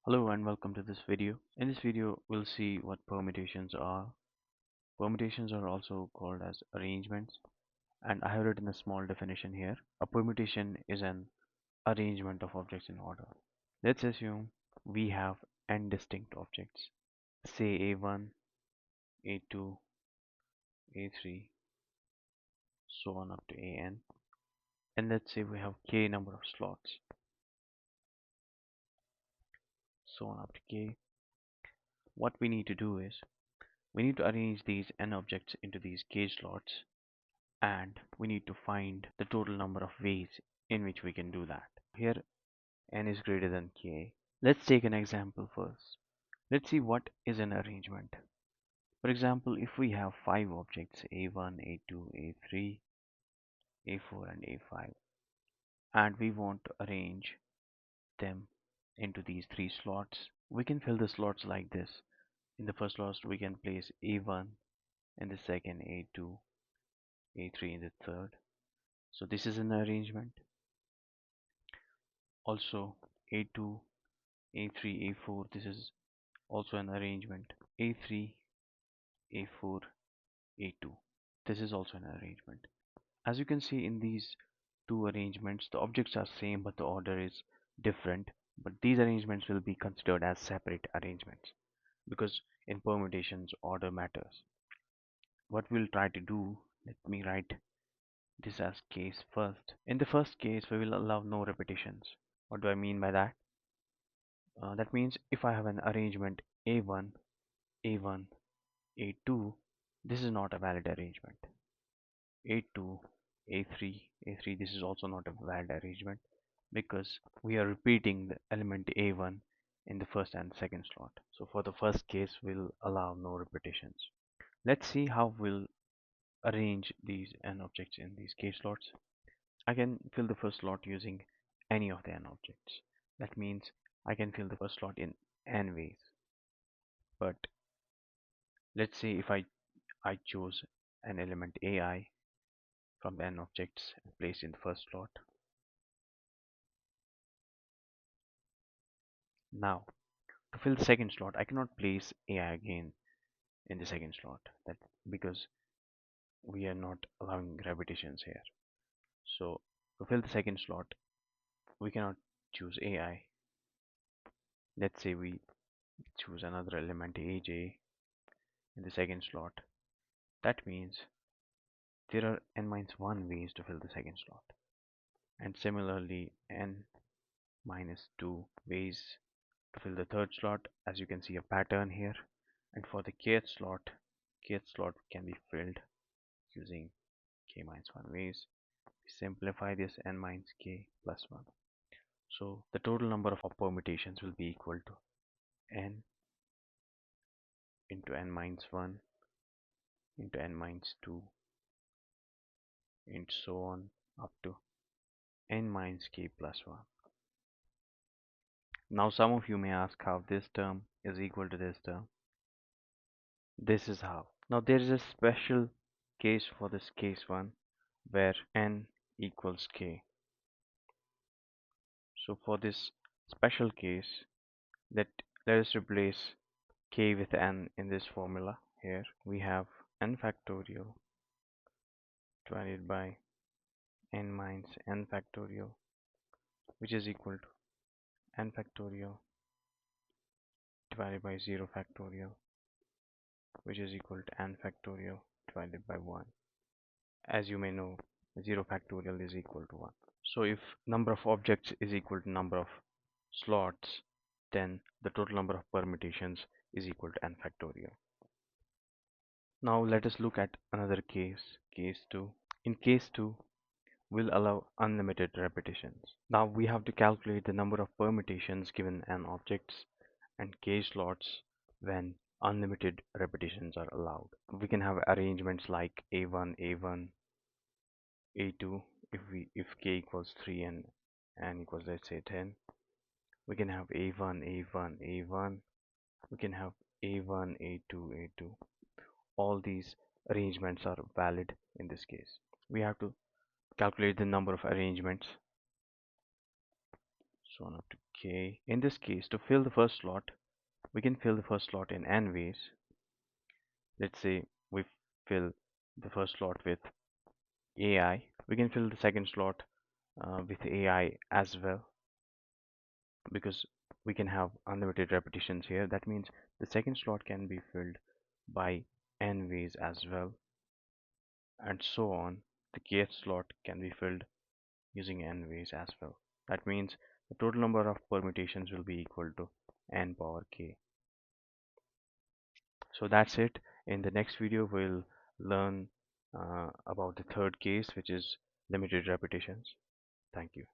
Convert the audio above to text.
Hello and welcome to this video. In this video, we'll see what permutations are. Permutations are also called as arrangements, and I have written a small definition here. A permutation is an arrangement of objects in order. Let's assume we have n distinct objects, say A1, A2, A3, so on up to An, and let's say we have k number of slots, so on up to k. What we need to do is we need to arrange these n objects into these k slots and we need to find the total number of ways in which we can do that. Here n is greater than k. Let's take an example first. Let's see what is an arrangement. For example, if we have 5 objects a1, a2, a3, a4 and a5 and we want to arrange them into these 3 slots, we can fill the slots like this. In the first slot we can place a1, in the second a2, a3 in the third. So this is an arrangement. Also a2, A3, A4, this is also an arrangement. A3, A4, A2, this is also an arrangement. As you can see in these two arrangements, the objects are same but the order is different. But these arrangements will be considered as separate arrangements because in permutations order matters. What we'll try to do, let me write this as case first. In the first case, we will allow no repetitions. What do I mean by that? That means if I have an arrangement A1, A1, A2, this is not a valid arrangement. A2, A3, A3, this is also not a valid arrangement because we are repeating the element A1 in the first and second slot. So for the first case, we'll allow no repetitions. Let's see how we'll arrange these n objects in these k slots. I can fill the first slot using any of the n objects. That means I can fill the first slot in n ways. But let's say if I choose an element AI from the n objects and place in the first slot. Now, to fill the second slot, I cannot place AI again in the second slot. That because we are not allowing repetitions here. So to fill the second slot, we cannot choose AI. Let's say we choose another element AJ in the second slot. That means there are n minus 1 ways to fill the second slot, and similarly n minus 2 ways to fill the third slot. As you can see a pattern here. And for the kth slot can be filled using k minus 1 ways. We simplify this n minus k plus 1. So the total number of permutations will be equal to n into n minus 1 into n minus 2 and so on up to n minus k plus 1. Now some of you may ask how this term is equal to this term. This is how. Now there is a special case for this case 1 where n equals k. So for this special case, let us replace k with n in this formula. Here we have n factorial divided by n minus n factorial, which is equal to n factorial divided by 0 factorial, which is equal to n factorial divided by 1. As you may know, 0 factorial is equal to 1. So if number of objects is equal to number of slots, then the total number of permutations is equal to n factorial. Now let us look at another case, case 2. In case 2, we'll allow unlimited repetitions. Now we have to calculate the number of permutations given n objects and k slots when unlimited repetitions are allowed. We can have arrangements like a1, a1, a2 if k equals 3 and n equals, let's say, 10. We can have a1, a1, a1. We can have a1, a2, a2. All these arrangements are valid in this case. We have to calculate the number of arrangements. so on up to k. In this case, to fill the first slot, we can fill the first slot in n ways. Let's say we fill the first slot with AI. We can fill the second slot with AI as well, because we can have unlimited repetitions here. That means the second slot can be filled by n ways as well, and so on. The kth slot can be filled using n ways as well. That means the total number of permutations will be equal to n power k. So that's it. In the next video, we'll learn about the third case, which is limited repetitions. Thank you.